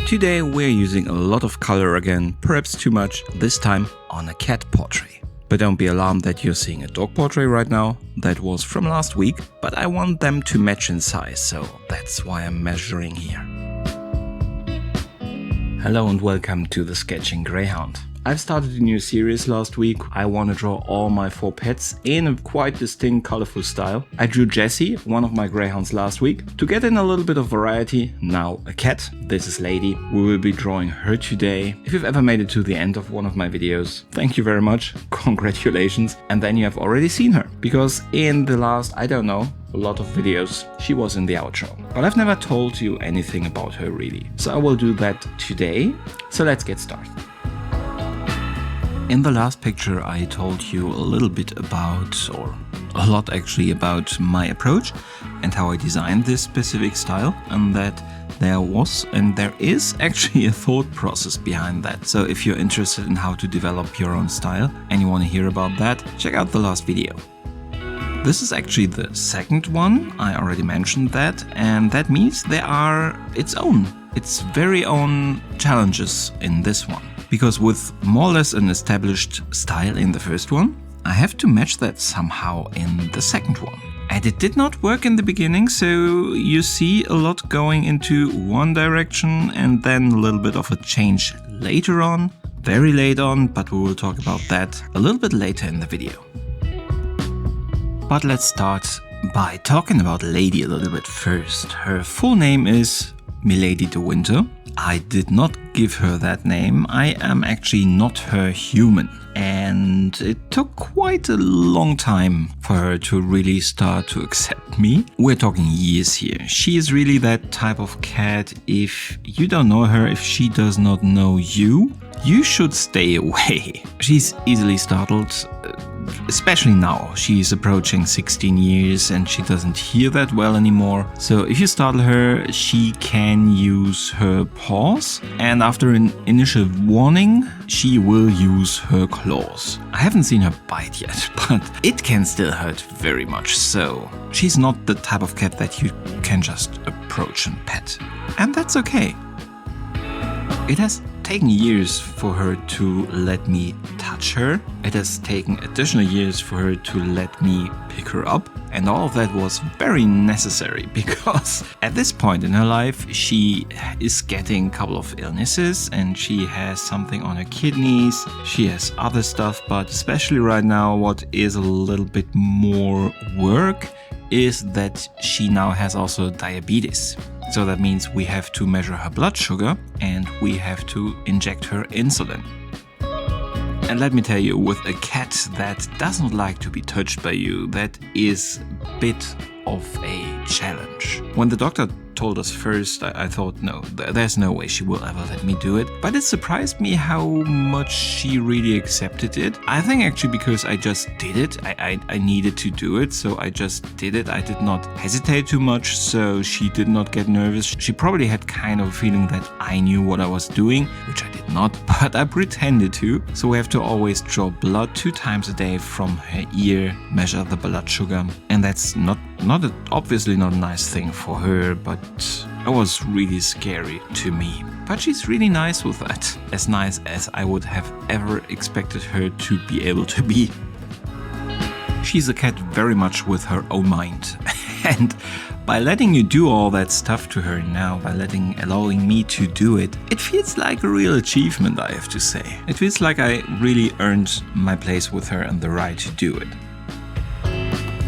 Today we're using a lot of color again, perhaps too much, this time on a cat portrait. But don't be alarmed that you're seeing a dog portrait right now. That was from last week, but I want them to match in size, so that's why I'm measuring here. Hello and welcome to the Sketching Greyhound. I've started a new series last week. I want to draw all my 4 pets in a quite distinct, colorful style. I drew Jessie, one of my greyhounds, last week. To get in a little bit of variety, now a cat. This is Lady. We will be drawing her today. If you've ever made it to the end of one of my videos, thank you very much. Congratulations. And then you have already seen her. Because in the last, a lot of videos, she was in the outro. But I've never told you anything about her really. So I will do that today. So let's get started. In the last picture I told you a little bit about, or a lot actually, about my approach and how I designed this specific style, and that there was and there is actually a thought process behind that. So if you're interested in how to develop your own style and you want to hear about that, check out the last video. This is actually the second one, I already mentioned that, and that means there are its very own challenges in this one. Because with more or less an established style in the first one, I have to match that somehow in the second one. And it did not work in the beginning, so you see a lot going into one direction and then a little bit of a change later on, very late on, but we will talk about that a little bit later in the video. But let's start by talking about Lady a little bit first. Her full name is Milady de Winter. I did not give her that name. I am actually not her human. And it took quite a long time for her to really start to accept me. We're talking years here. She is really that type of cat. If you don't know her, if she does not know you, you should stay away. She's easily startled. Especially now, she's approaching 16 years and she doesn't hear that well anymore. So if you startle her, she can use her paws, and after an initial warning, she will use her claws. I haven't seen her bite yet, but it can still hurt very much, so she's not the type of cat that you can just approach and pet. And that's okay. It has taken years for her to let me touch her. It has taken additional years for her to let me pick her up. And all of that was very necessary because at this point in her life, she is getting a couple of illnesses and she has something on her kidneys. She has other stuff, but especially right now, what is a little bit more work is that she now has also diabetes. So that means we have to measure her blood sugar and we have to inject her insulin. And let me tell you, with a cat that doesn't like to be touched by you, that is a bit of a challenge. When the doctor told us first, I thought, no, there's no way she will ever let me do it. But it surprised me how much she really accepted it. I think actually because I just did it. I needed to do it, so I just did it. I did not hesitate too much, so she did not get nervous. She probably had kind of a feeling that I knew what I was doing, which I did not, but I pretended to. So we have to always draw blood 2 times a day from her ear, measure the blood sugar, and that's obviously not a nice thing for her, but it was really scary to me. But she's really nice with that. As nice as I would have ever expected her to be able to be. She's a cat very much with her own mind. And by letting you do all that stuff to her now, by allowing me to do it, it feels like a real achievement, I have to say. It feels like I really earned my place with her and the right to do it.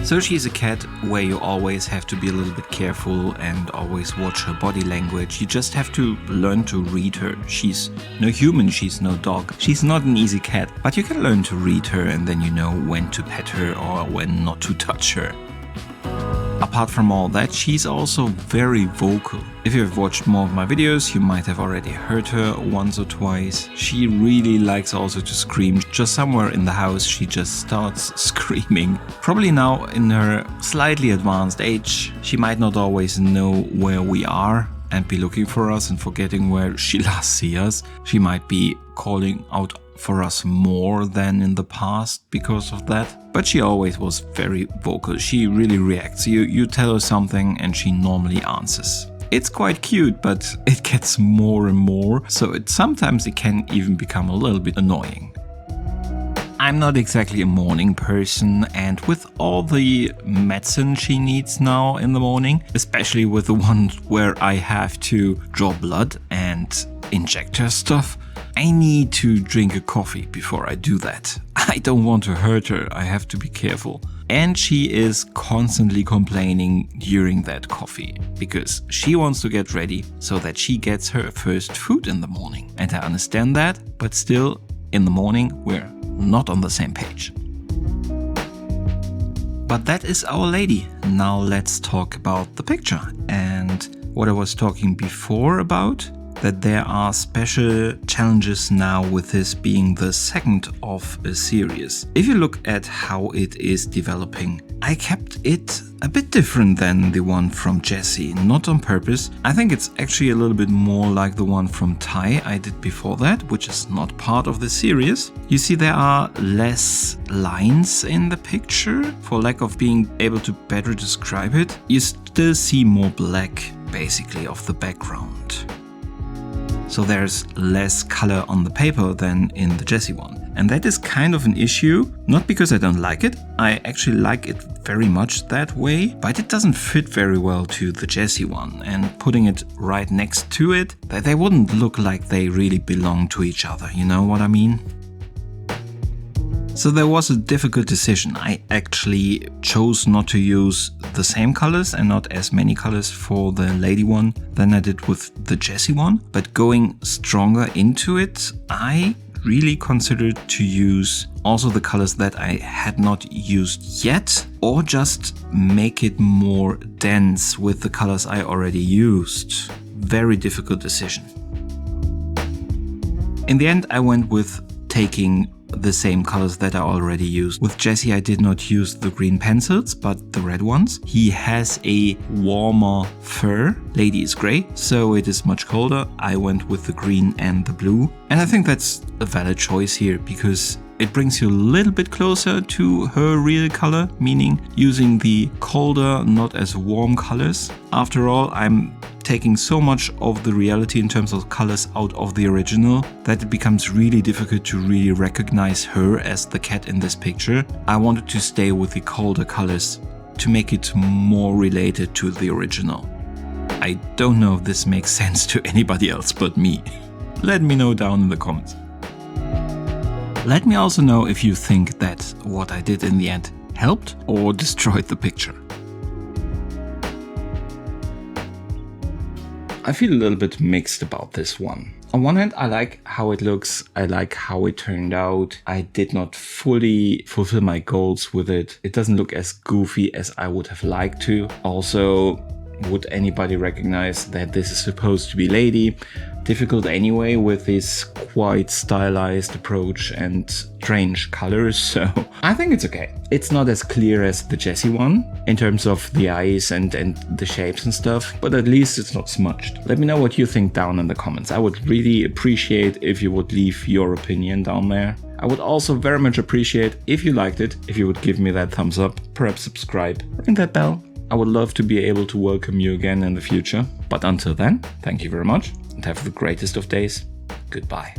So she's a cat where you always have to be a little bit careful and always watch her body language. You just have to learn to read her. She's no human, she's no dog. She's not an easy cat, but you can learn to read her and then you know when to pet her or when not to touch her. Apart from all that, she's also very vocal. If you've watched more of my videos, you might have already heard her once or twice. She really likes also to scream. Just somewhere in the house, she just starts screaming. Probably now in her slightly advanced age, she might not always know where we are and be looking for us and forgetting where she last see us. She might be calling out for us more than in the past because of that. But she always was very vocal. She really reacts. You tell her something and she normally answers. It's quite cute, but it gets more and more, so sometimes it can even become a little bit annoying. I'm not exactly a morning person, and with all the medicine she needs now in the morning, especially with the one where I have to draw blood and inject her stuff, I need to drink a coffee before I do that. I don't want to hurt her, I have to be careful. And she is constantly complaining during that coffee because she wants to get ready so that she gets her first food in the morning. And I understand that, but still, in the morning, we're not on the same page. But that is our lady. Now let's talk about the picture and what I was talking before about, that there are special challenges now with this being the second of a series. If you look at how it is developing, I kept it a bit different than the one from Jessie, not on purpose. I think it's actually a little bit more like the one from Tai I did before that, which is not part of the series. You see there are less lines in the picture, for lack of being able to better describe it. You still see more black, basically, of the background. So there's less color on the paper than in the Jessie one. And that is kind of an issue, not because I don't like it. I actually like it very much that way, but it doesn't fit very well to the Jessie one. And putting it right next to it, they wouldn't look like they really belong to each other, you know what I mean? So there was a difficult decision. I actually chose not to use the same colors and not as many colors for the lady one than I did with the Jessie one. But going stronger into it, I really considered to use also the colors that I had not used yet, or just make it more dense with the colors I already used. Very difficult decision. In the end, I went with taking the same colors that I already used. With Jessie, I did not use the green pencils, but the red ones. He has a warmer fur. Lady is gray, so it is much colder. I went with the green and the blue. And I think that's a valid choice here because it brings you a little bit closer to her real color, meaning using the colder, not as warm colors. After all, I'm taking so much of the reality in terms of colors out of the original that it becomes really difficult to really recognize her as the cat in this picture. I wanted to stay with the colder colors to make it more related to the original. I don't know if this makes sense to anybody else but me. Let me know down in the comments. Let me also know if you think that what I did in the end helped or destroyed the picture. I feel a little bit mixed about this one. On one hand, I like how it looks, I like how it turned out. I did not fully fulfill my goals with it. It doesn't look as goofy as I would have liked to. Also, would anybody recognize that this is supposed to be lady? Difficult anyway with this quite stylized approach and strange colors, so I think it's okay. It's not as clear as the Jessie one in terms of the eyes and the shapes and stuff, but at least it's not smudged. Let me know what you think down in the comments. I would really appreciate if you would leave your opinion down there. I would also very much appreciate if you liked it, if you would give me that thumbs up, perhaps subscribe, ring that bell. I would love to be able to welcome you again in the future. But until then, thank you very much and have the greatest of days. Goodbye.